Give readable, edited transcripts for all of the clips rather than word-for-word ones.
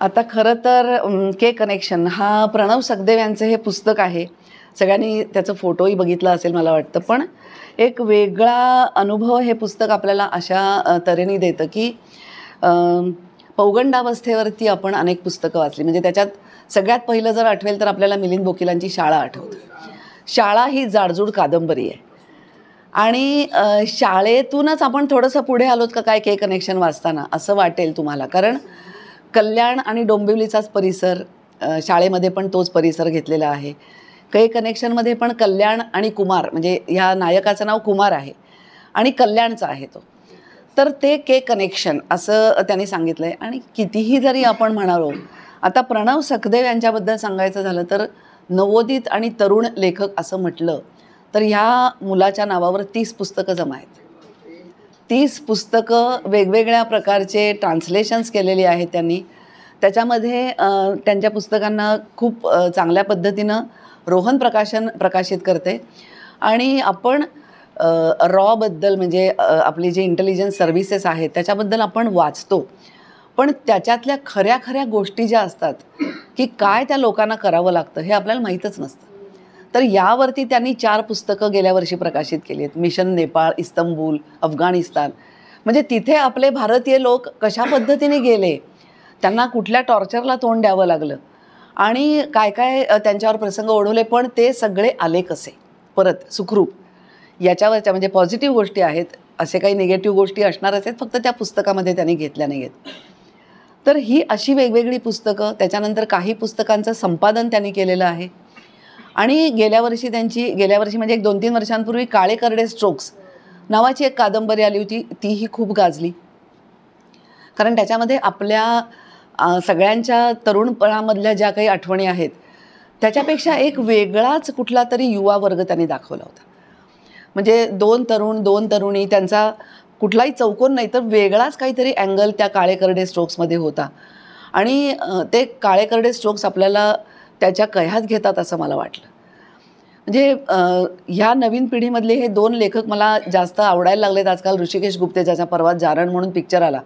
आता खरं तर के कनेक्शन हा प्रणव सखदेव यांचं हे पुस्तक आहे. सगळ्यांनी त्याचं फोटोही बघितला असेल मला वाटतं. पण एक वेगळा अनुभव हे पुस्तक आपल्याला अशा तऱ्हेने देतं की पौगंडावस्थेवरती आपण अनेक पुस्तकं वाचली. म्हणजे त्याच्यात सगळ्यात पहिलं जर आठवेल तर आपल्याला मिलिंद बोकीलांची शाळा आठवते. शाळा ही जाडजूड कादंबरी आहे आणि शाळेतूनच आपण थोडंसं पुढे आलोत का काय के कनेक्शन वाचताना असं वाटेल तुम्हाला. कारण कल्याण आणि डोंबिवलीचाच परिसर, शाळेमध्ये पण तोच परिसर घेतलेला आहे. के कनेक्शनमध्ये पण कल्याण आणि कुमार, म्हणजे ह्या नायकाचं नाव कुमार आहे आणि कल्याणचा आहे तो. तर ते के कनेक्शन असं त्यांनी सांगितलं आहे. आणि कितीही जरी आपण म्हणालो, आता प्रणव सखदेव यांच्याबद्दल सांगायचं झालं तर नवोदित आणि तरुण लेखक असं म्हटलं तर ह्या मुलाच्या नावावर 30 पुस्तकं जमा आहेत. 30 पुस्तकं वेगवेगळ्या प्रकारचे ट्रान्सलेशन्स केलेली आहेत त्यांनी. त्याच्यामध्ये त्यांच्या पुस्तकांना खूप चांगल्या पद्धतीनं रोहन प्रकाशन प्रकाशित करते. आणि आपण रॉबद्दल म्हणजे आपली जी इंटेलिजन्स सर्व्हिसेस आहेत त्याच्याबद्दल आपण वाचतो. पण त्याच्यातल्या खऱ्या खऱ्या गोष्टी ज्या असतात की काय त्या लोकांना करावं लागतं हे आपल्याला माहीतच नसतं. तर यावरती त्यांनी 4 पुस्तकं गेल्या वर्षी प्रकाशित केली आहेत. Mission Nepal, Istanbul, Afghanistan. म्हणजे तिथे आपले भारतीय लोक कशा पद्धतीने गेले, त्यांना कुठल्या टॉर्चरला तोंड द्यावं लागलं आणि काय काय त्यांच्यावर प्रसंग ओढवले, पण ते सगळे आले कसे परत सुखरूप. याच्यावरच्या म्हणजे पॉझिटिव्ह गोष्टी आहेत. असे काही निगेटिव्ह गोष्टी असणारच आहेत, फक्त त्या पुस्तकामध्ये त्यांनी घेतल्या नाही आहेत. तर ही अशी वेगवेगळी पुस्तकं. त्याच्यानंतर काही पुस्तकांचं संपादन त्यांनी केलेलं आहे. आणि गेल्या वर्षी म्हणजे एक 2-3 वर्षांपूर्वी काळे करडे स्ट्रोक्स नावाची एक कादंबरी आली होती. तीही खूप गाजली. कारण त्याच्यामध्ये आपल्या सगळ्यांच्या तरुणपणामधल्या ज्या काही आठवणी आहेत त्याच्यापेक्षा एक वेगळाच कुठला तरी युवा वर्ग त्यांनी दाखवला होता. म्हणजे 2 तरुण 2 तरुणी, त्यांचा कुठलाही चौकोन नाही तर वेगळाच काहीतरी अँगल त्या काळे करडे स्ट्रोक्समध्ये होता. आणि ते काळे करडे स्ट्रोक्स आपल्याला त्याच्या कह्यात घेतात असं मला वाटलं. म्हणजे ह्या नवीन पिढीमधले हे 2 लेखक मला जास्त आवडायला लागलेत आजकाल. ऋषिकेश गुप्ते, ज्याचा परवा जारण म्हणून पिक्चर आला,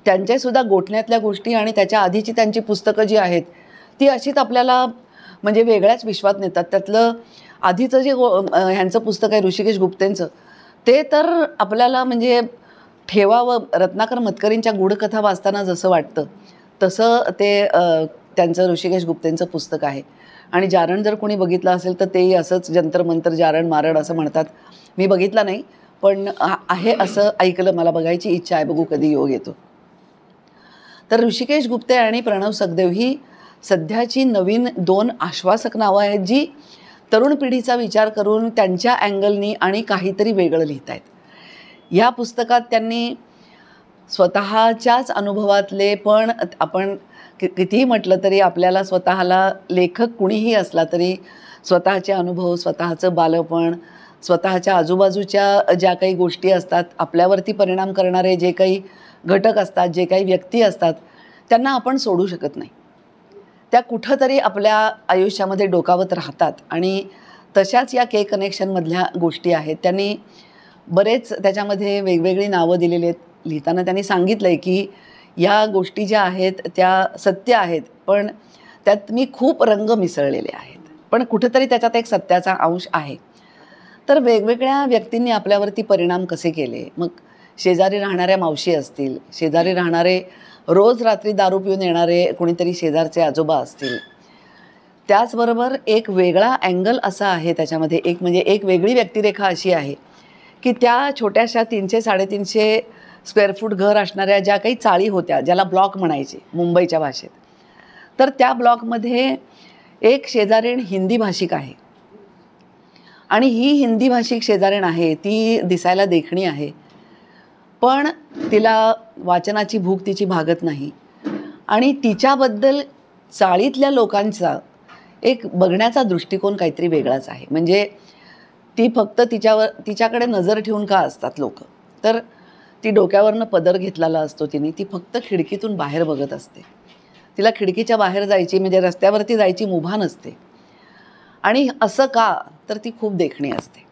त्यांचेसुद्धा गोठण्यातल्या गोष्टी आणि त्याच्या आधीची त्यांची पुस्तकं जी आहेत ती अशीच आपल्याला म्हणजे वेगळ्याच विश्वात नेतात. त्यातलं आधीचं जे ह्यांचं पुस्तक आहे ऋषिकेश गुप्तेंचं, ते तर आपल्याला म्हणजे ठेवावं. रत्नाकर मतकरींच्या गूढकथा वाचताना जसं वाटतं तसं ते त्यांचं ऋषिकेश गुप्तेंचं पुस्तक आहे. आणि जारण जर कोणी बघितलं असेल तर तेही असंच जंतर मंतर जारण मारण असं म्हणतात. मी बघितला नाही, पण आहे असं ऐकलं. मला बघायची इच्छा आहे, बघू कधी योग येतो. तर ऋषिकेश गुप्ते आणि प्रणव सखदेव ही सध्याची नवीन 2 आश्वासक नावं आहेत, जी तरुण पिढीचा विचार करून त्यांच्या अँगलनी आणि काहीतरी वेगळं लिहित आहेत. ह्या पुस्तकात त्यांनी स्वतःच्याच अनुभवातले, पण आपण कितीही म्हटलं तरी आपल्याला स्वतःला लेखक कुणीही असला तरी स्वतःचे अनुभव, स्वतःचं बालपण, स्वतःच्या आजूबाजूच्या ज्या काही गोष्टी असतात, आपल्यावरती परिणाम करणारे जे काही घटक असतात, जे काही व्यक्ती असतात, त्यांना आपण सोडू शकत नाही. त्या कुठंतरी आपल्या आयुष्यामध्ये डोकावत राहतात. आणि तशाच या के कनेक्शनमधल्या गोष्टी आहेत. त्यांनी बरेच त्याच्यामध्ये वेगवेगळी नावं दिलेली आहेत. लिहिताना त्यांनी सांगितलं आहे की या गोष्टी ज्या आहेत त्या सत्य आहेत, पण त्यात मी खूप रंग मिसळलेले आहेत, पण कुठंतरी त्याच्यात एक सत्याचा अंश आहे. तर वेगवेगळ्या व्यक्तींनी आपल्यावरती परिणाम कसे केले. मग शेजारी राहणाऱ्या मावशी असतील, शेजारी राहणारे रोज रात्री दारू पिऊन येणारे कोणीतरी शेजारचे आजोबा असतील. त्याचबरोबर एक वेगळा अँगल असा आहे त्याच्यामध्ये, एक म्हणजे एक वेगळी व्यक्तिरेखा अशी आहे की त्या छोट्याशा 300-350 स्क्वेअर फूट घर असणाऱ्या ज्या काही चाळी होत्या, ज्याला ब्लॉक म्हणायचे मुंबईच्या भाषेत, तर त्या ब्लॉकमध्ये एक शेजारीण हिंदी भाषिक आहे. आणि ही हिंदी भाषिक शेजारीण आहे, ती दिसायला देखणी आहे, पण तिला वाचनाची भूक तिची भागत नाही. आणि तिच्याबद्दल चाळीतल्या लोकांचा एक बघण्याचा दृष्टिकोन काहीतरी वेगळाच आहे. म्हणजे ती फक्त तिच्याकडे नजर ठेवून का असतात लोक, तर ती डोक्यावरनं पदर घेतलेला असतो तिने, ती फक्त खिडकीतून बाहेर बघत असते. तिला खिडकीच्या बाहेर जायची म्हणजे रस्त्यावरती जायची मुभा नसते. आणि असं का, तर ती खूप देखणी असते.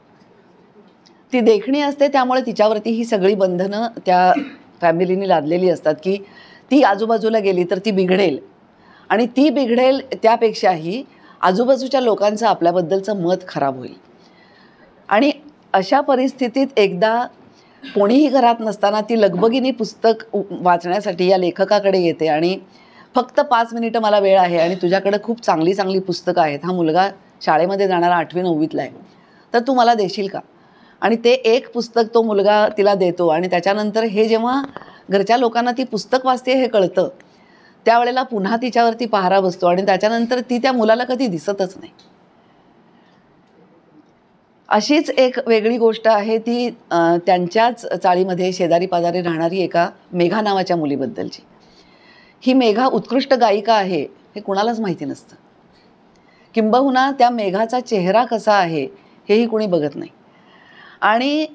ती देखणी असते त्यामुळे तिच्यावरती ही सगळी बंधनं त्या फॅमिलीने लादलेली असतात की ती आजूबाजूला गेली तर ती बिघडेल, आणि ती बिघडेल त्यापेक्षाही आजूबाजूच्या लोकांचं आपल्याबद्दलचं मत खराब होईल. आणि अशा परिस्थितीत एकदा कोणीही घरात नसताना ती लगबगीने पुस्तक वाचण्यासाठी या लेखकाकडे येते आणि फक्त 5 मिनिटं मला वेळ आहे आणि तुझ्याकडे खूप चांगली चांगली पुस्तकं आहेत, हा मुलगा शाळेमध्ये जाणारा 8वी-9वीतला आहे, तर तू मला देशील का? आणि ते एक पुस्तक तो मुलगा तिला देतो. आणि त्याच्यानंतर हे जेव्हा घरच्या लोकांना ती पुस्तक वाचते हे कळतं, त्यावेळेला पुन्हा तिच्यावरती पहारा बसतो आणि त्याच्यानंतर ती त्या मुलाला कधी दिसतच नाही. अशीच एक वेगळी गोष्ट आहे ती त्यांच्याच चाळीमध्ये शेजारी पाजारी राहणारी एका मेघा नावाच्या मुलीबद्दलची. ही मेघा उत्कृष्ट गायिका आहे हे कुणालाच माहिती नसतं. किंबहुना त्या मेघाचा चेहरा कसा आहे हेही कुणी बघत नाही. आणि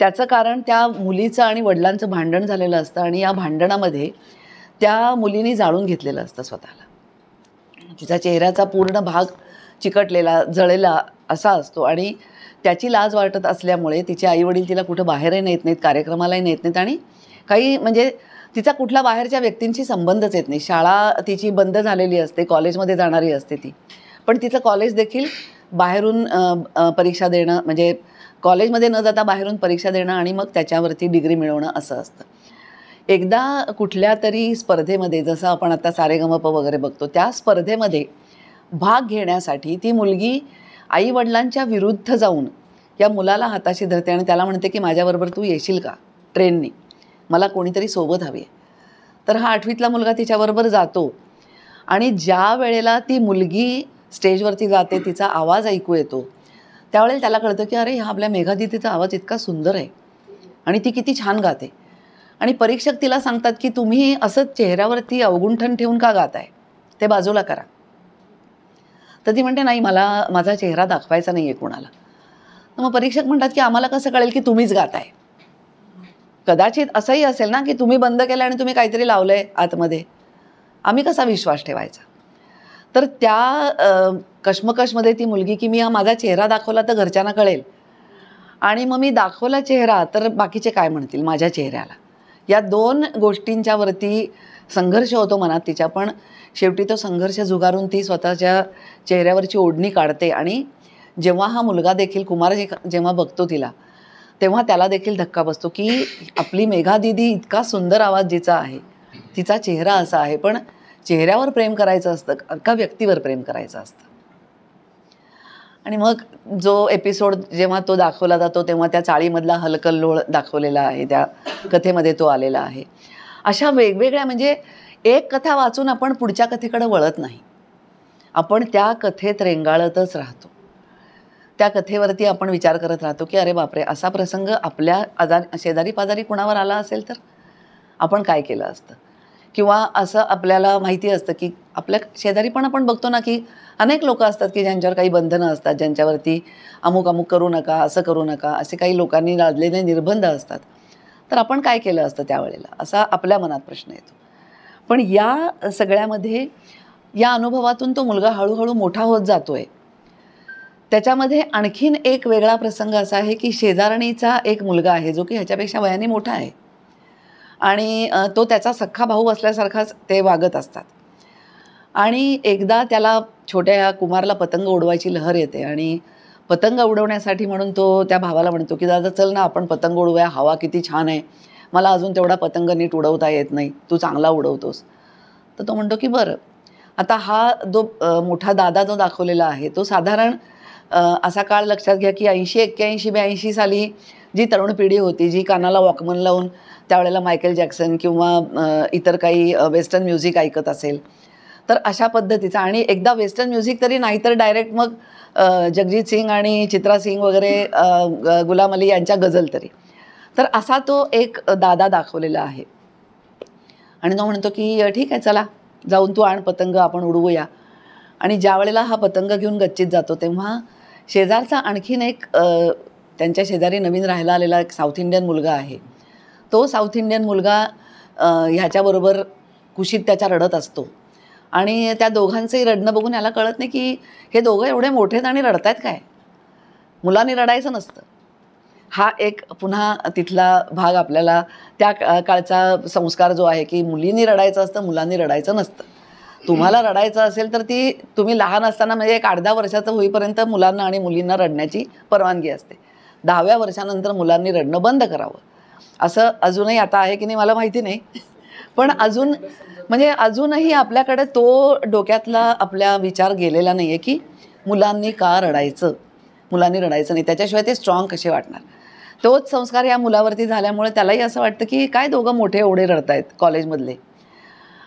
त्याचं कारण त्या मुलीचं आणि वडिलांचं भांडण झालेलं असतं आणि या भांडणामध्ये त्या मुलीने जाळून घेतलेलं असतं स्वतःला. तिचा चेहऱ्याचा पूर्ण भाग चिकटलेला जळलेला असा असतो आणि त्याची लाज वाटत असल्यामुळे तिचे आईवडील तिला कुठं बाहेरही नेत नाहीत, कार्यक्रमालाही नेत नाहीत आणि काही म्हणजे तिचा कुठला बाहेरच्या व्यक्तींशी संबंधच येत नाही. शाळा तिची बंद झालेली असते, कॉलेजमध्ये जाणारी असते ती, पण तिचं कॉलेज देखील बाहेरून परीक्षा देणं, म्हणजे कॉलेजमध्ये न जाता बाहेरून परीक्षा देणं आणि मग त्याच्यावरती डिग्री मिळवणं असं असतं. एकदा कुठल्या तरी स्पर्धेमध्ये, जसं आपण आता सारेगमप वगैरे बघतो, त्या स्पर्धेमध्ये भाग घेण्यासाठी ती मुलगी आईवडिलांच्या विरुद्ध जाऊन या मुलाला हाताशी धरते आणि त्याला म्हणते की माझ्याबरोबर तू येशील का ट्रेननी, मला कोणीतरी सोबत हवी आहे. तर हा 8वीतला मुलगा तिच्याबरोबर जातो आणि ज्या वेळेला ती मुलगी स्टेजवरती जाते, तिचा आवाज ऐकू येतो, त्यावेळेला त्याला कळतं की अरे, हा आपल्या मेघा दीदीचा आवाज इतका सुंदर आहे आणि ती किती छान गाते. आणि परीक्षक तिला सांगतात की तुम्ही असं चेहऱ्यावरती अवगुंठन ठेवून का गाताय, ते बाजूला करा. तर ती म्हणते नाही, मला माझा चेहरा दाखवायचा नाही आहे कोणाला. तर मग परीक्षक म्हणतात की आम्हाला कसं कळेल की तुम्हीच गाताय? कदाचित असंही असेल ना की तुम्ही बंद केलं आणि तुम्ही काहीतरी लावलं आहे आतमध्ये, आम्ही कसा विश्वास ठेवायचा? तर त्या कश्मकशमध्ये ती मुलगी की मी हा माझा चेहरा दाखवला तर घरच्यांना कळेल आणि मग मी दाखवला चेहरा तर बाकीचे काय म्हणतील माझ्या चेहऱ्याला, या 2 गोष्टींच्यावरती संघर्ष होतो मनात तिच्या. पण शेवटी तो संघर्ष झुगारून ती स्वतःच्या चेहऱ्यावरची ओढणी काढते आणि जेव्हा हा मुलगा देखील कुमार जेव्हा बघतो तिला, तेव्हा त्याला देखील धक्का बसतो की आपली मेघा दीदी इतका सुंदर आवाज जिचा आहे, तिचा चेहरा असा आहे, पण चेहऱ्यावर प्रेम करायचं असतं का व्यक्तीवर प्रेम करायचं असतं? आणि मग जो एपिसोड जेव्हा तो दाखवला जातो तेव्हा त्या चाळीमधला हलकल्लोळ दाखवलेला आहे, त्या कथेमध्ये तो आलेला आहे. अशा वेगवेगळ्या, म्हणजे एक कथा वाचून आपण पुढच्या कथेकडे वळत नाही, आपण त्या कथेत रेंगाळतच राहतो. त्या कथेवरती आपण विचार करत राहतो की अरे बापरे, असा प्रसंग आपल्या शेजारी पाजारी कुणावर आला असेल तर आपण काय केलं असतं? किंवा असं आपल्याला माहिती असतं की आपल्या शेजारी पण आपण बघतो ना की अनेक लोक असतात की ज्यांच्यावर काही बंधनं असतात, ज्यांच्यावरती अमुक अमुक करू नका, असं करू नका, असे काही लोकांनी लादलेले निर्बंध असतात. तर आपण काय केलं असतं त्यावेळेला, असा आपल्या मनात प्रश्न येतो. पण या सगळ्यामध्ये या अनुभवातून तो मुलगा हळूहळू मोठा होत जातोय. त्याच्यामध्ये आणखीन एक वेगळा प्रसंग असा आहे की शेजारणीचा एक मुलगा आहे जो की ह्याच्यापेक्षा वयाने मोठा आहे आणि तो त्याचा सख्खा भाऊ असल्यासारखाच ते वागत असतात. आणि एकदा त्याला छोट्या कुमारला पतंग उडवायची लहर येते आणि पतंग उडवण्यासाठी म्हणून तो त्या भावाला म्हणतो की दादा चल ना आपण पतंग उडवूया, हवा किती छान आहे, मला अजून तेवढा पतंग नीट उडवता येत नाही, तू चांगला उडवतोस. तर तो म्हणतो की बरं. आता हा जो मोठा दादा जो दाखवलेला आहे तो साधारण असा काळ लक्षात घ्या की 80, 81, 82 साली जी तरुण पिढी होती, जी कानाला वॉकमन लावून त्यावेळेला मायकेल जॅक्सन किंवा इतर काही वेस्टर्न म्युझिक ऐकत असेल, तर अशा पद्धतीचा, आणि एकदा वेस्टर्न म्युझिक तरी नाही तर डायरेक्ट मग जगजीत सिंग आणि चित्रा सिंग वगैरे, गुलाम अली यांच्या गझल तरी. तर असा तो एक दादा दाखवलेला आहे. आणि तो म्हणतो की ठीक आहे चला जाऊन तू आण पतंग, आपण उडवूया. आणि ज्या वेळेला हा पतंग घेऊन गच्चीत जातो तेव्हा शेजारचा आणखीन एक त्यांच्या शेजारी नवीन राहायला आलेला एक साऊथ इंडियन मुलगा आहे. तो साऊथ इंडियन मुलगा ह्याच्याबरोबर कुशीत त्याच्या रडत असतो आणि त्या दोघांचंही रडणं बघून याला कळत नाही की हे दोघं एवढे मोठे आणि रडतायत काय, मुलांनी रडायचं नसतं. हा एक पुन्हा तिथला भाग आपल्याला त्या काळचा संस्कार जो आहे की मुलींनी रडायचं असतं, मुलांनी रडायचं नसतं. तुम्हाला रडायचं असेल तर ती तुम्ही लहान असताना म्हणजे एक 8-10 वर्षाचं होईपर्यंत मुलांना आणि मुलींना रडण्याची परवानगी असते. 10व्या वर्षानंतर मुलांनी रडणं बंद करावं असं अजूनही आता आहे की नाही मला माहिती नाही. पण अजून म्हणजे अजूनही आपल्याकडे तो डोक्यातला आपला विचार गेलेला नाही आहे की मुलांनी का रडायचं, मुलांनी रडायचं नाही, त्याच्याशिवाय ते स्ट्रॉंग कसे वाटणार. तोच संस्कार या मुलावरती झाल्यामुळे त्यालाही असं वाटतं की काय दोघं मोठे एवढे रडतायत कॉलेजमधले.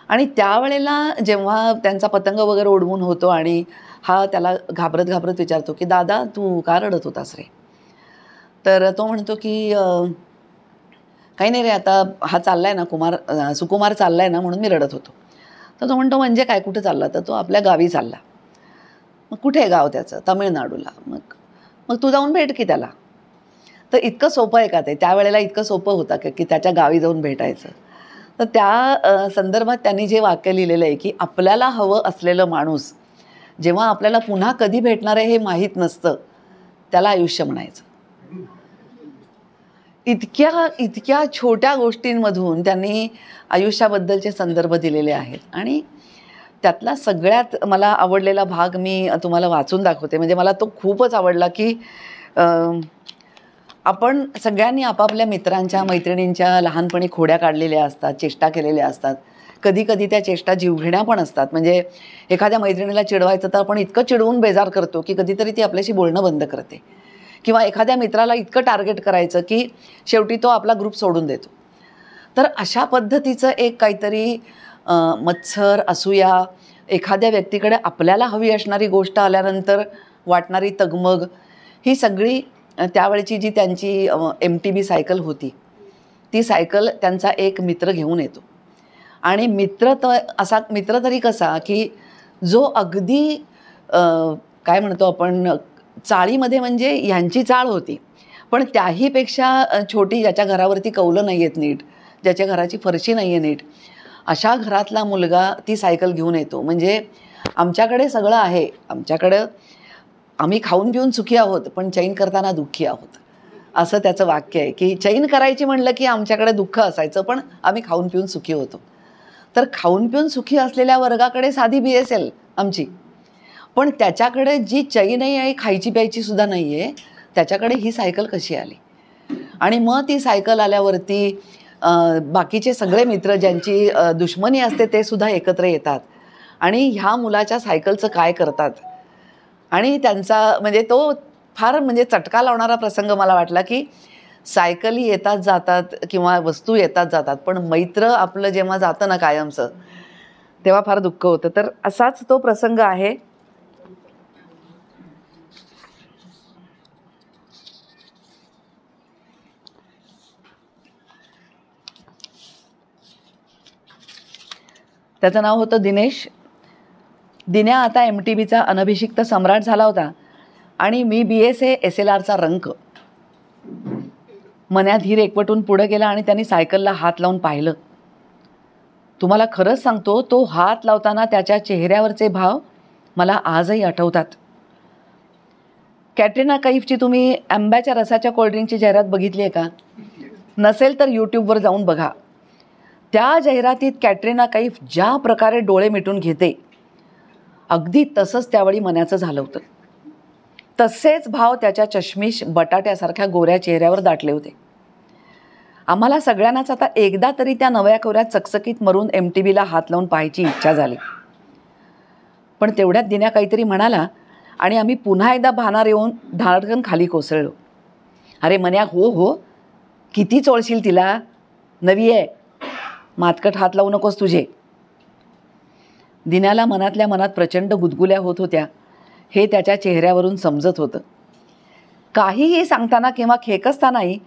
आणि त्यावेळेला जेव्हा त्यांचा पतंग वगैरे उडवून होतो आणि हा त्याला घाबरत घाबरत विचारतो की दादा तू का रडत होतास रे. तर तो म्हणतो की काही नाही रे, आता हा चाललाय ना सुकुमार चाललाय ना म्हणून मी रडत होतो. तर तो म्हणतो म्हणजे काय, कुठे चालला. तर तो आपल्या गावी चालला. मग कुठे आहे गाव त्याचं, तामिळनाडूला. मग मग तू जाऊन भेट की त्याला. तर इतकं सोपं आहे का ते, त्यावेळेला इतकं सोपं होतं की त्याच्या गावी जाऊन भेटायचं. तर त्या संदर्भात त्यांनी जे वाक्य लिहिलेलं आहे की आपल्याला हवं असलेलं माणूस जेव्हा आपल्याला पुन्हा कधी भेटणार आहे हे माहीत नसतं, त्याला आयुष्य म्हणायचं. इतक्या इतक्या छोट्या गोष्टींमधून त्यांनी आयुष्याबद्दलचे संदर्भ दिलेले आहेत. आणि त्यातला सगळ्यात मला आवडलेला भाग मी तुम्हाला वाचून दाखवते. म्हणजे मला तो खूपच आवडला की आपण सगळ्यांनी आपापल्या मित्रांच्या मैत्रिणींच्या लहानपणी खोड्या काढलेल्या असतात, चेष्टा केलेल्या असतात. कधीकधी त्या चेष्टा जीवघेण्या पण असतात. म्हणजे एखाद्या मैत्रिणीला चिडवायचं तर आपण इतकं चिडवून बेजार करतो की कधीतरी ती आपल्याशी बोलणं बंद करते. किंवा एखाद्या मित्राला इतकं टार्गेट करायचं की शेवटी तो आपला ग्रुप सोडून देतो. तर अशा पद्धतीचं एक काहीतरी मत्सर, असूया, एखाद्या व्यक्तीकडे आपल्याला हवी असणारी गोष्ट आल्यानंतर वाटणारी तगमग, ही सगळी त्यावेळची जी त्यांची MTB सायकल होती, ती सायकल त्यांचा एक मित्र घेऊन येतो. आणि असा मित्र तरी कसा की जो अगदी काय म्हणतो आपण चाळीमध्ये, म्हणजे ह्यांची चाळ होती पण त्याहीपेक्षा छोटी, ज्याच्या घरावरती कौलं नाही आहेत नीट, ज्याच्या घराची फरशी नाही आहे नीट, अशा घरातला मुलगा ती सायकल घेऊन येतो. म्हणजे आमच्याकडे सगळं आहे, आमच्याकडं आम्ही खाऊन पिऊन सुखी आहोत पण चैन करताना दुःखी आहोत, असं त्याचं वाक्य आहे. की चैन करायची म्हणलं की आमच्याकडे दुःख असायचं पण आम्ही खाऊन पिऊन सुखी होतो. तर खाऊन पिऊन सुखी असलेल्या वर्गाकडे साधी BSL आमची, पण त्याच्याकडे जी चैन नाही आहे, खायची प्यायची सुद्धा नाही आहे, त्याच्याकडे ही सायकल कशी आली. आणि मग ती सायकल आल्यावरती बाकीचे सगळे मित्र ज्यांची दुश्मनी असते ते सुद्धा एकत्र येतात आणि ह्या मुलाच्या सायकलचं काय करतात. आणि त्यांचा म्हणजे तो फार म्हणजे चटका लावणारा प्रसंग मला वाटला की सायकली येतात जातात किंवा वस्तू येतात जातात, पण मैत्र आपलं जेव्हा जातं ना कायमचं, तेव्हा फार दुःख होतं. तर असाच तो प्रसंग आहे. त्याचं नाव होतं दिनेश. दिन्या आता MTBचा अनभिषिक्त सम्राट झाला होता आणि मी BSA SLRचा रंक. मन्या धीर एकवटून पुढे गेला आणि त्यांनी सायकलला हात लावून पाहिलं. तुम्हाला खरंच सांगतो, तो हात लावताना त्याच्या चेहऱ्यावरचे भाव मला आजही आठवतात. कॅटरीना कैफची तुम्ही आंब्याच्या रसाच्या कोल्ड्रिंकची जाहिरात बघितली आहे का? नसेल तर यूट्यूबवर जाऊन बघा. त्या जाहिरातीत कॅटरीना कैफ ज्या प्रकारे डोळे मिटून घेते, अगदी तसंच त्यावेळी मन्याचं झालं होतं. तसेच भाव त्याच्या चष्मिश बटाट्यासारख्या गोऱ्या चेहऱ्यावर दाटले होते. आम्हाला सगळ्यांनाच आता एकदा तरी त्या नव्या कोऱ्या चकचकीत मरून MTBला हात लावून पाहायची इच्छा झाली. पण तेवढ्यात दिन्या काहीतरी म्हणाला आणि आम्ही पुन्हा एकदा भानार येऊन धाडकन खाली कोसळलो. अरे मन्या, हो हो, किती चोळशील तिला, नवी आहे, मातकट हात लावू नकोस तुझे. दिन्याला मनातल्या मनात प्रचंड गुदगुल्या होत होत्या, हे त्याच्या चेहऱ्यावरून समजत होतं. काहीही सांगताना किंवा खेकसतानाही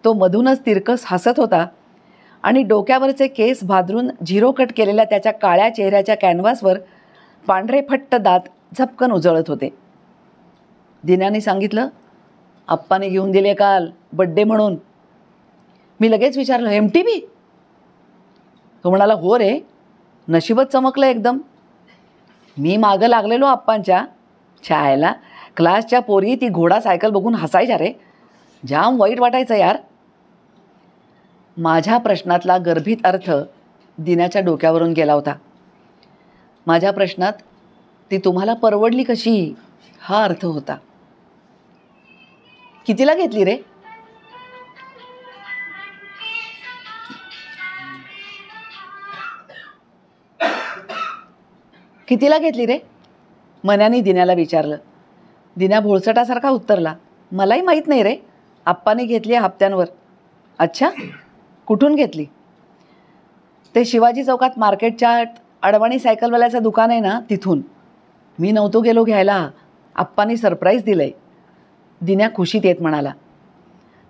तो मधूनच तिरकस हसत होता आणि डोक्यावरचे केस भादरून झिरो कट केलेल्या त्याच्या काळ्या चेहऱ्याच्या कॅनव्हासवर पांढरे फट्ट दात झपकन उजळत होते. दिन्याने सांगितलं, आप्पाने घेऊन दिले काल बड्डे म्हणून. मी लगेच विचारलं, MTB? तो म्हणाला, हो रे, नशीबच चमकलं एकदम. मी मागं लागलेलो आप्पांच्या, छायला क्लासच्या पोरी ती घोडा सायकल बघून हसायच्या रे. जाम वाईट वाटायचं यार. माझ्या प्रश्नातला गर्भित अर्थ दिन्याच्या डोक्यावरून गेला होता. माझ्या प्रश्नात ती तुम्हाला परवडली कशी हा अर्थ होता. कितीला घेतली रे? कितीला घेतली रे? मन्याने दिन्याला विचारलं. दिन्या भोळसटासारखा उत्तरला, मलाही माहीत नाही रे, आप्पाने घेतली आहे हप्त्यांवर. अच्छा, कुठून घेतली? ते शिवाजी चौकात मार्केटच्या अडवाणी सायकलवाल्याचं दुकान आहे ना, तिथून. मी नव्हतो गेलो घ्यायला, आप्पानी सरप्राईज दिलं आहे, दिन्या खुशीत येत म्हणाला.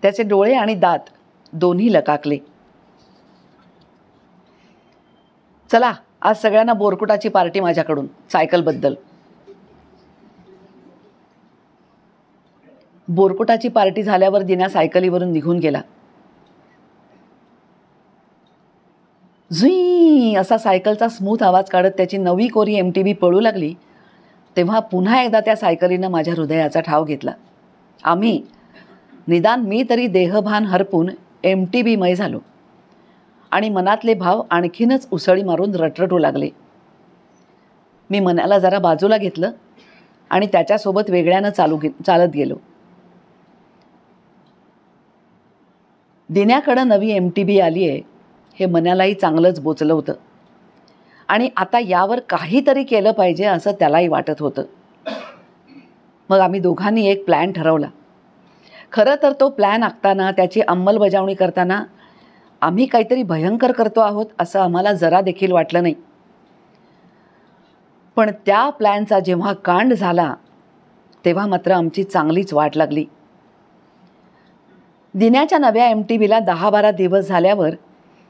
त्याचे डोळे आणि दात दोन्ही लकाकले. चला, आज सगळ्यांना बोरकुटाची पार्टी माझ्याकडून सायकलबद्दल. बोरकुटाची पार्टी झाल्यावर दिन्या सायकलीवरून निघून गेला. झुई असा सायकलचा स्मूथ आवाज काढत त्याची नवी कोरी MTB पळू लागली, तेव्हा पुन्हा एकदा त्या सायकलीनं माझ्या हृदयाचा ठाव घेतला. आम्ही, निदान मी तरी देहभान हरपून MTBमय झालो आणि मनातले भाव आणखीनच उसळी मारून रटरटू लागले. मी मनाला जरा बाजूला घेतलं आणि त्याच्यासोबत वेगळ्यानं चालत गेलो. दिन्याकडं नवी MTB आली आहे हे मनालाही चांगलंच बोचलं होतं आणि आता यावर काहीतरी केलं पाहिजे असं त्यालाही वाटत होतं. मग आम्ही दोघांनी एक प्लॅन ठरवला. खरं तर तो प्लॅन आखताना, त्याची अंमलबजावणी करताना आम्ही काहीतरी भयंकर करतो आहोत असं आम्हाला जरा देखील वाटलं नाही. पण त्या प्लॅनचा जेव्हा कांड झाला तेव्हा मात्र आमची चांगलीच वाट लागली. दिन्याच्या नव्या MTBला 10-12 दिवस झाल्यावर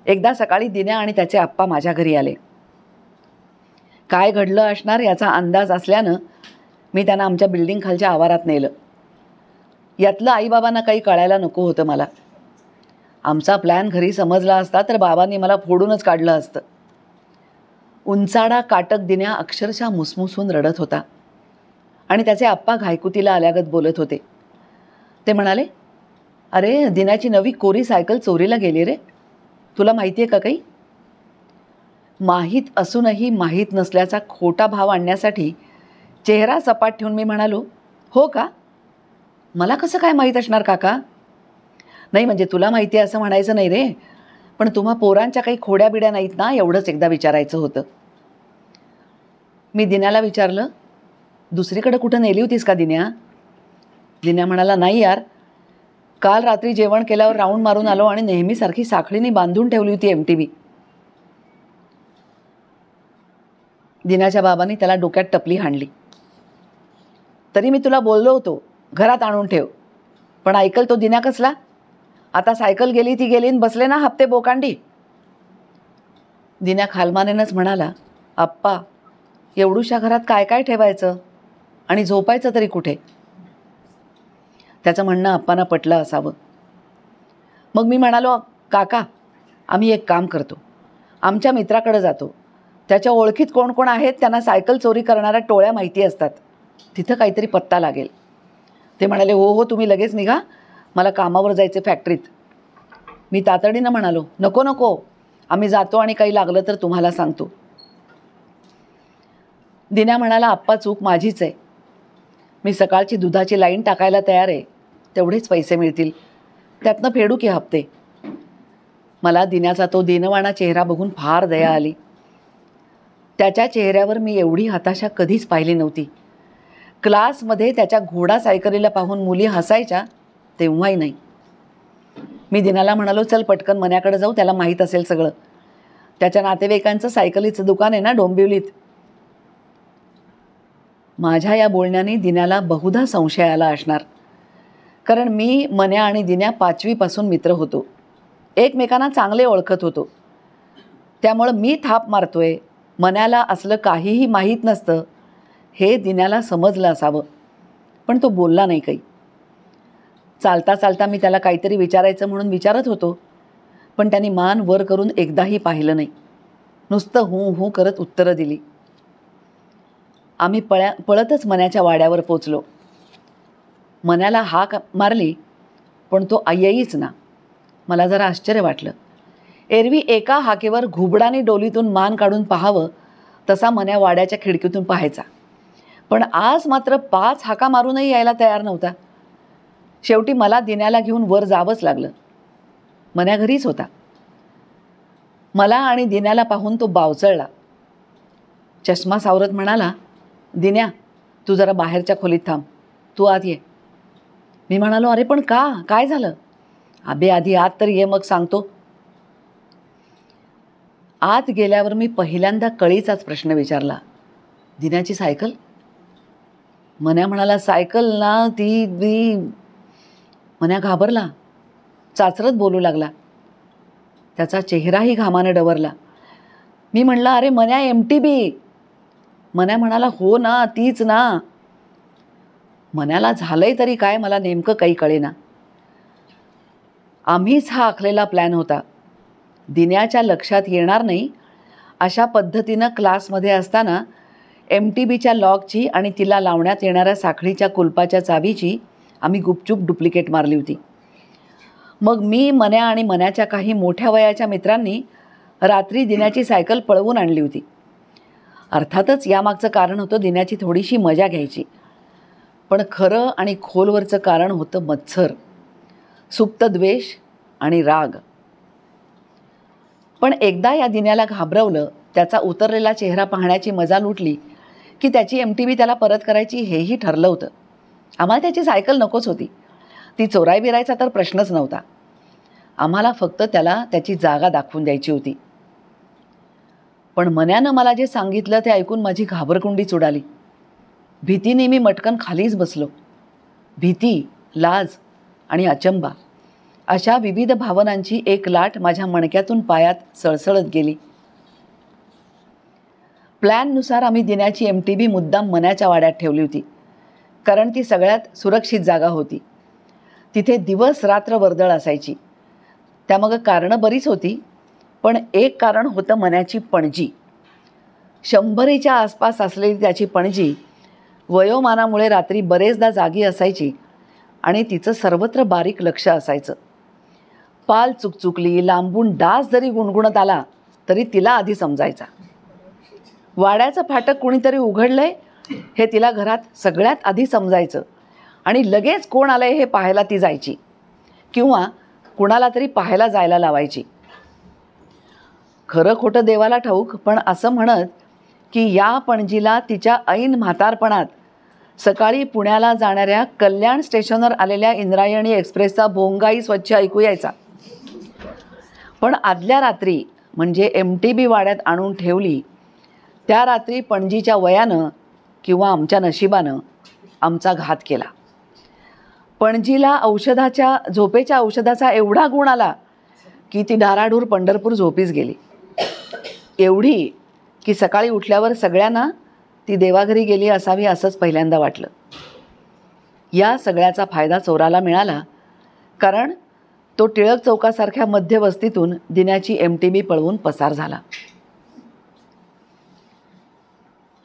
एकदा सकाळी दिन्या आणि त्याचे आप्पा माझ्या घरी आले. काय घडलं असणार याचा अंदाज असल्यानं मी त्यांना आमच्या बिल्डिंग खालच्या आवारात नेलं. यातलं आईबाबांना काही कळायला नको होतं मला. आमचा प्लॅन घरी समजला असता तर बाबांनी मला फोडूनच काढलं असतं. उंचाडा काटक दिन्या अक्षरशः मुसमुसून रडत होता आणि त्याचे आप्पा घायकुतीला आल्यागत बोलत होते. ते म्हणाले, अरे दिन्याची नवी कोरी सायकल चोरीला गेली रे, तुला माहिती आहे का काही? माहीत असूनही माहीत नसल्याचा खोटा भाव आणण्यासाठी चेहरा सपाट ठेवून मी म्हणालो, हो का? मला कसं काय माहीत असणार काका? नाही म्हणजे तुला माहिती आहे असं म्हणायचं नाही रे, पण तुम्हा पोरांच्या काही खोड्या बिड्या नाहीत ना, एवढंच एकदा विचारायचं होतं. मी दिन्याला विचारलं, दुसरीकडे कुठं नेली होतीस का दिन्या? दिन्या म्हणाला, नाही यार, काल रात्री जेवण केल्यावर राऊंड मारून आलो आणि नेहमीसारखी साखळीने बांधून ठेवली होती MTB. दिन्याच्या बाबांनी त्याला डोक्यात टपली हाणली. तरी मी तुला बोललो होतो घरात आणून ठेव, पण ऐकल तो दिन्या कसला? आता सायकल गेली ती गेली, बसले ना हप्ते बोकांडी. दिन्या खालमानेनंच म्हणाला, आप्पा एवढूशा घरात काय काय ठेवायचं आणि झोपायचं तरी कुठे? त्याचं म्हणणं आप्पांना पटलं असावं. मग मी म्हणालो, काका आम्ही एक काम करतो, आमच्या मित्राकडे जातो, त्याच्या ओळखीत कोण कोण आहेत त्यांना सायकल चोरी करणाऱ्या टोळ्या माहिती असतात, तिथं काहीतरी पत्ता लागेल. ते म्हणाले, हो हो तुम्ही लगेच निघा, मला कामावर जायचे फॅक्टरीत. मी तातडीनं म्हणालो, नको नको, आम्ही जातो आणि काही लागलं तर तुम्हाला सांगतो. दिन्या म्हणाला, आप्पा चूक माझीच आहे, मी सकाळची दुधाची लाईन टाकायला तयार आहे, तेवढेच पैसे मिळतील, त्यातनं फेडू की हप्ते. मला दिन्याचा तो दीनवाणा चेहरा बघून फार दया आली. त्याच्या चेहऱ्यावर मी एवढी हताशा कधीच पाहिली नव्हती. क्लासमध्ये त्याच्या घोडा सायकलीला पाहून मुली हसायच्या तेव्हाही नाही. मी दिन्याला म्हणालो, चल पटकन मन्याकडे जाऊ, त्याला माहीत असेल सगळं, त्याच्या नातेवाईकांचं सायकलीचं दुकान आहे ना डोंबिवलीत. माझ्या या बोलण्याने दिन्याला बहुधा संशय आला असणार, कारण मी, मन्या आणि दिन्या 5वीपासून मित्र होतो, एकमेकांना चांगले ओळखत होतो. त्यामुळं मी थाप मारतोय, मन्याला असलं काहीही माहीत नसतं हे दिन्याला समजलं असावं, पण तो बोलला नाही काही. चालता चालता मी त्याला काहीतरी विचारायचं म्हणून विचारत होतो, पण त्यांनी मान वर करून एकदाही पाहिलं नाही, नुसतं हूं हूं करत उत्तरं दिली. आम्ही पळतच मन्याच्या वाड्यावर पोचलो. मन्याला हाक मारली पण तो येईच ना. मला जरा आश्चर्य वाटलं. एरवी एका हाकेवर घुबडाने डोलीतून मान काढून पाहावं तसा मन्या वाड्याच्या खिडकीतून पाहायचा. पण आज मात्र 5 हाका मारूनही यायला तयार नव्हता. शेवटी मला दिन्याला घेऊन वर जावंच लागलं. मन्या घरीच होता. मला आणि दिन्याला पाहून तो बावचळला. चष्मा सावरत म्हणाला, दिन्या, तू जरा बाहेरच्या खोलीत थांब, तू आत ये. मी म्हणालो, अरे पण का, काय झालं? अबे आधी आत तर ये, मग सांगतो. आत गेल्यावर मी पहिल्यांदा कळीचाच प्रश्न विचारला, दिन्याची सायकल? मन्या म्हणाला, सायकल ना, ती मन्या घाबरला, चाचरत बोलू लागला. त्याचा चेहराही घामाने डवरला. मी म्हणलं, अरे मन्या, MTB. मन्या म्हणाला, हो ना, तीच ना. मन्याला झालंय तरी काय, मला नेमकं काही कळेना. आम्हीच हा आखलेला प्लॅन होता. दिन्याच्या लक्षात येणार नाही अशा पद्धतीनं क्लासमध्ये असताना MTBच्या लॉकची आणि तिला लावण्यात येणाऱ्या साखळीच्या कुलपाच्या चावीची आम्ही गुपचूप डुप्लिकेट मारली होती. मग मी, मन्या आणि मन्याच्या काही मोठ्या वयाच्या मित्रांनी रात्री दिन्याची सायकल पळवून आणली होती. अर्थातच यामागचं कारण होतं दिन्याची थोडीशी मजा घ्यायची. पण खरं आणि खोलवरचं कारण होतं मत्सर, सुप्त द्वेष आणि राग. पण एकदा या दिन्याला घाबरवलं, त्याचा उतरलेला चेहरा पाहण्याची मजा लुटली की त्याची MTB त्याला परत करायची हेही ठरलं होतं. आम्हाला त्याची सायकल नकोच होती. ती चोराय बिरायचा तर प्रश्नच नव्हता. आम्हाला फक्त त्याला त्याची जागा दाखवून द्यायची होती. पण मन्यानं मला जे सांगितलं ते ऐकून माझी घाबरकुंडीच उडाली. भीतीने मी मटकन खालीच बसलो. भीती, लाज आणि अचंबा अशा विविध भावनांची एक लाट माझ्या मणक्यातून पायात सळसळत गेली. प्लॅननुसार आम्ही दिन्याची MTB मुद्दाम मन्याच्या वाड्यात ठेवली होती, कारण ती सगळ्यात सुरक्षित जागा होती. तिथे दिवस रात्र वर्दळ असायची. त्यामागं कारणं बरीच होती, पण एक कारण होतं मन्याची पणजी. 100च्या आसपास असलेली त्याची पणजी वयोमानामुळे रात्री बरेचदा जागी असायची आणि तिचं सर्वत्र बारीक लक्ष असायचं. पाल चुकचुकली, लांबून डास जरी गुणगुणत आला तरी तिला आधी समजायचा. वाड्याचं फाटक कुणीतरी उघडलंय हे तिला घरात सगळ्यात आधी समजायचं आणि लगेच कोण आलंय हे पाहायला ती जायची किंवा कुणाला तरी पाहायला जायला लावायची. खरं खोटं देवाला ठाऊक, पण असं म्हणत की या पणजीला तिच्या ऐन म्हातारपणात सकाळी पुण्याला जाणाऱ्या कल्याण स्टेशनवर आलेल्या इंद्रायणी एक्सप्रेसचा भोंगाही स्वच्छ ऐकू यायचा. पण आदल्या रात्री, म्हणजे MTB वाड्यात आणून ठेवली त्या रात्री पणजीच्या वयानं किंवा आमच्या नशिबानं आमचा घात केला. पणजीला झोपेच्या औषधाचा एवढा गुण आला की ती धाराडूर पंढरपूर झोपीच गेली. एवढी की सकाळी उठल्यावर सगळ्यांना ती देवाघरी गेली असावी असंच पहिल्यांदा वाटलं. या सगळ्याचा फायदा चोराला मिळाला, कारण तो टिळक चौकासारख्या मध्यवस्तीतून दिन्याची MTB पळवून पसार झाला.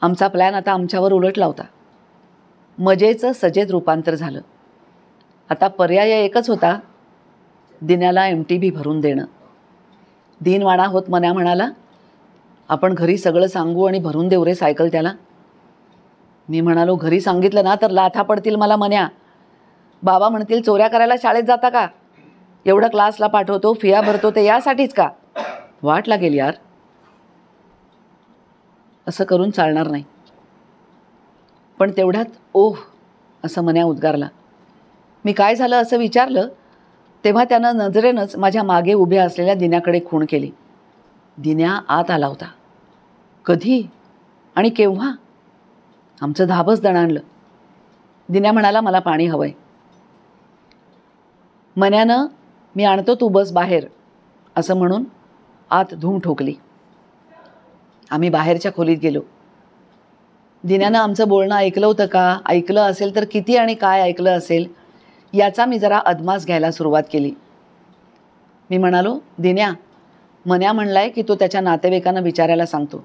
आमचा प्लॅन आता आमच्यावर उलटला होता. मजेचं सजेत रूपांतर झालं. आता पर्याय एकच होता, दिन्याला MTB भरून देणं. दिनवाणा होत मन्या म्हणाला, आपण घरी सगळं सांगू आणि भरून देऊ रे सायकल त्याला. मी म्हणालो, घरी सांगितलं ना तर लाथा पडतील मला मन्या. बाबा म्हणतील, चोऱ्या करायला शाळेत जाता का? एवढं क्लासला पाठवतो, फिया भरतो ते यासाठीच का? वाट लागेल यार. असं करून चालणार नाही. पण तेवढ्यात ओह असं मन्या उद्गारला. मी काय झालं असं विचारलं तेव्हा त्यानं नजरेनंच माझ्या मागे उभ्या असलेल्या दिन्याकडे खूण केली. दिन्या आत आला होता. कधी आणि केव्हा? आमचं धाबच दणाणलं. दिन्या म्हणाला, मला पाणी हवंय. मन्यानं, मी आणतो, तू बस बाहेर, असं म्हणून आत धूम ठोकली. आम्ही बाहेरच्या खोलीत गेलो. दिन्यानं आमचं बोलणं ऐकलं होतं का, ऐकलं असेल तर किती आणि काय ऐकलं असेल याचा मी जरा अदमास घ्यायला सुरुवात केली. मी म्हणालो, दिन्या, मन्या म्हणलाय की तो त्याच्या नातेवाईकांना विचारायला सांगतो.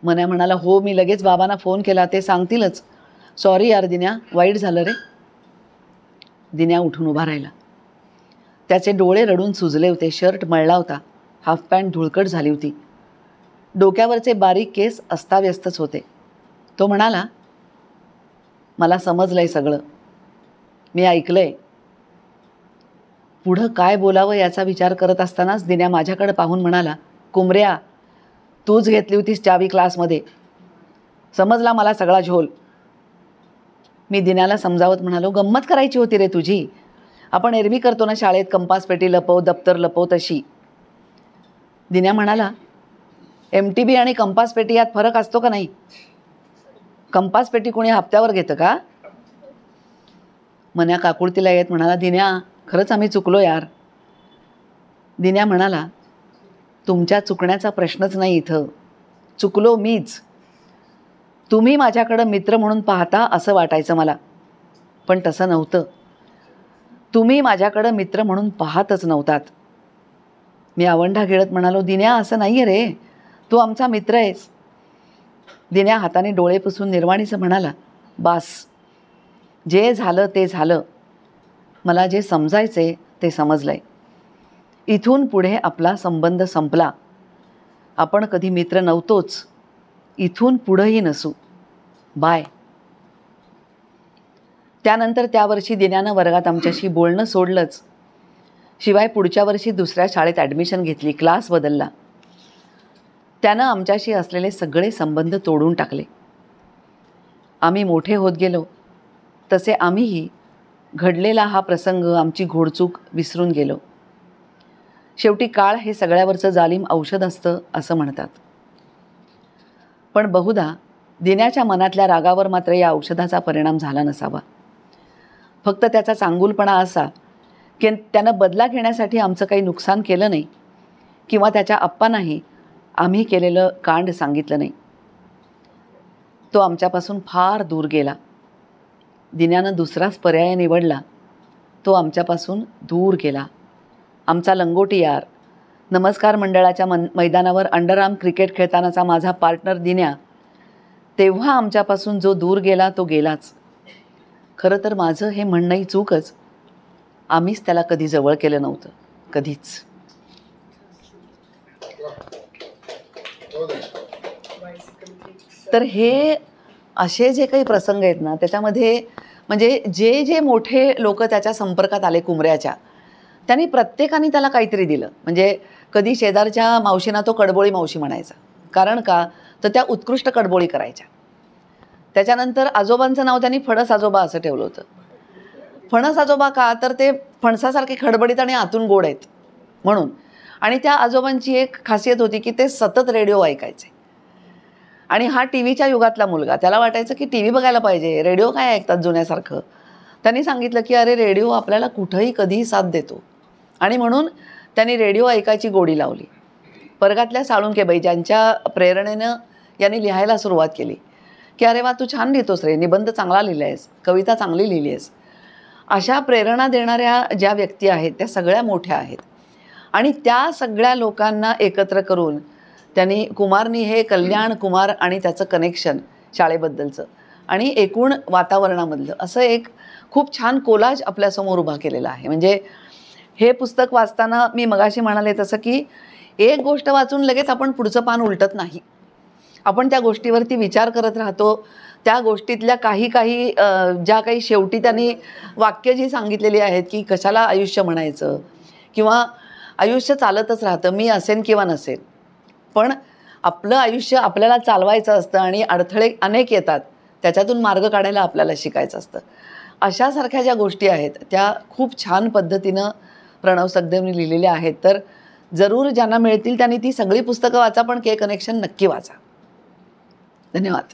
मन्या म्हणाला, हो, मी लगेच बाबांना फोन केला, ते सांगतीलच. सॉरी यार दिन्या, वाईट झालं रे. दिन्या उठून उभा राहिला. त्याचे डोळे रडून सुजले होते, शर्ट मळला होता, हाफ पॅन्ट धुळकट झाली होती, डोक्यावरचे बारीक केस अस्ताव्यस्तच होते. तो म्हणाला, मला समजलंय सगळं, मी ऐकलंय. पुढं काय बोलावं याचा विचार करत असतानाच दिन्या माझ्याकडे पाहून म्हणाला, कुमऱ्या, तूच घेतली होतीस चावी क्लासमध्ये, समजला मला सगळा झोल. मी दिन्याला समजावत म्हणालो, गंमत करायची होती रे तुझी, आपण एरवी करतो ना शाळेत, कंपास पेटी लपव, दप्तर लपव, तशी. दिन्या म्हणाला, MTB आणि कंपास पेटी यात फरक असतो का नाही? कंपास पेटी कोणी हप्त्यावर घेतं का? मन्या काकुळतीला येत म्हणाला, दिन्या, खरंच आम्ही चुकलो यार. दिन्या म्हणाला, तुमच्या चुकण्याचा प्रश्नच नाही इथं, चुकलो मीच. तुम्ही माझ्याकडं मित्र म्हणून पाहता असं वाटायचं मला, पण तसं नव्हतं. तुम्ही माझ्याकडं मित्र म्हणून पाहतच नव्हतात. मी आवंढा गिळत म्हणालो, दिन्या, असं नाही आहे रे, तू आमचा मित्र आहेस. दिन्या हाताने डोळे पुसून निर्वाणीचं म्हणाला, बास, जे झालं ते झालं, मला जे समजायचे ते समजलंय. इथून पुढे आपला संबंध संपला. आपण कधी मित्र नव्हतोच, इथून पुढंही नसू. बाय. त्यानंतर त्या वर्षी दिन्यानं वर्गात आमच्याशी बोलणं सोडलंच. शिवाय पुढच्या वर्षी दुसऱ्या शाळेत ॲडमिशन घेतली, क्लास बदलला. त्यानं आमच्याशी असलेले सगळे संबंध तोडून टाकले. आम्ही मोठे होत गेलो तसे आम्हीही घडलेला हा प्रसंग, आमची घोडचूक विसरून गेलो. शेवटी काळ हे सगळ्यावरचं जालिम औषध असतं असं म्हणतात. पण बहुधा दिन्याच्या मनातल्या रागावर मात्र या औषधाचा परिणाम झाला नसावा. फक्त त्याचा चांगुलपणा असा की त्यानं बदला घेण्यासाठी आमचं काही नुकसान केलं नाही किंवा त्याच्या आप्पांनाही आम्ही केलेलं कांड सांगितलं नाही. तो आमच्यापासून फार दूर गेला. दिन्यानं दुसराच पर्याय निवडला. तो आमच्यापासून दूर गेला. आमचा लंगोटी यार, नमस्कार मंडळाच्या मैदानावर अंडरआर्म क्रिकेट खेळतानाचा माझा पार्टनर दिन्या, तेव्हा आमच्यापासून जो दूर गेला तो गेलाच. खरं तर माझं हे म्हणणंही चूकच. आम्हीच त्याला कधी जवळ केलं नव्हतं, कधीच. तर हे असे जे काही प्रसंग आहेत ना, त्याच्यामध्ये म्हणजे जे जे मोठे लोक त्याच्या संपर्कात आले कुमऱ्याच्या, त्यांनी प्रत्येकाने त्याला काहीतरी दिलं. म्हणजे कधी शेजारच्या मावशींना तो कडबोळी मावशी म्हणायचा. कारण का, तर त्या उत्कृष्ट कडबोळी करायच्या. त्याच्यानंतर आजोबांचं नाव त्यांनी फणस आजोबा असं ठेवलं होतं. फणस आजोबा का, तर ते फणसासारखे खडबडीत आणि आतून गोड आहेत म्हणून. आणि त्या आजोबांची एक खासियत होती की ते सतत रेडिओ ऐकायचे. आणि हा टी व्हीच्या युगातला मुलगा, त्याला वाटायचं की टी व्ही बघायला पाहिजे, रेडिओ काय ऐकतात जुन्यासारखं. त्यांनी सांगितलं की अरे, रेडिओ आपल्याला कुठंही कधीही साथ देतो. आणि म्हणून त्यांनी रेडिओ ऐकायची गोडी लावली. परगातल्या साळुंकेबाई, ज्यांच्या प्रेरणेनं यांनी लिहायला सुरुवात केली की अरे वा, तू छान लिहितोस रे, निबंध चांगला लिहिला आहेस, कविता चांगली लिहिली आहेस. अशा प्रेरणा देणाऱ्या ज्या व्यक्ती आहेत त्या सगळ्या मोठ्या आहेत. आणि त्या सगळ्या लोकांना एकत्र करून त्यांनी, कुमारनी हे कल्याण कुमार आणि त्याचं कनेक्शन शाळेबद्दलचं आणि एकूण वातावरणामधलं असं एक खूप छान कोलाज आपल्यासमोर उभा केलेला आहे. म्हणजे हे पुस्तक वाचताना मी मगाशी म्हणाले तसं की एक गोष्ट वाचून लगेच आपण पुढचं पान उलटत नाही. आपण त्या गोष्टीवरती विचार करत राहतो. त्या गोष्टीतल्या काही ज्या काही शेवटी त्यांनी वाक्य जी सांगितलेली आहेत की कशाला आयुष्य म्हणायचं, किंवा आयुष्य चालतच राहतं, मी असेन किंवा नसेन, पण आपलं आयुष्य आपल्याला चालवायचं असतं आणि अडथळे अनेक येतात, त्याच्यातून मार्ग काढायला आपल्याला शिकायचं असतं. अशासारख्या ज्या गोष्टी आहेत त्या खूप छान पद्धतीनं प्रणव सखदेवनी लिहिलेल्या आहेत. तर जरूर ज्यांना मिळतील त्यांनी ती सगळी पुस्तकं वाचा, पण के कनेक्शन नक्की वाचा. धन्यवाद.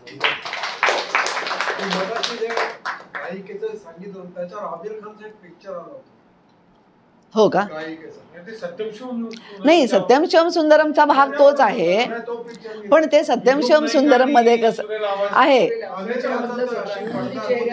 हो का? नाही, सत्यम शिवम सुंदरमचा भाग तोच आहे, पण ते सत्यम शिवम सुंदरम मध्ये कसं आहे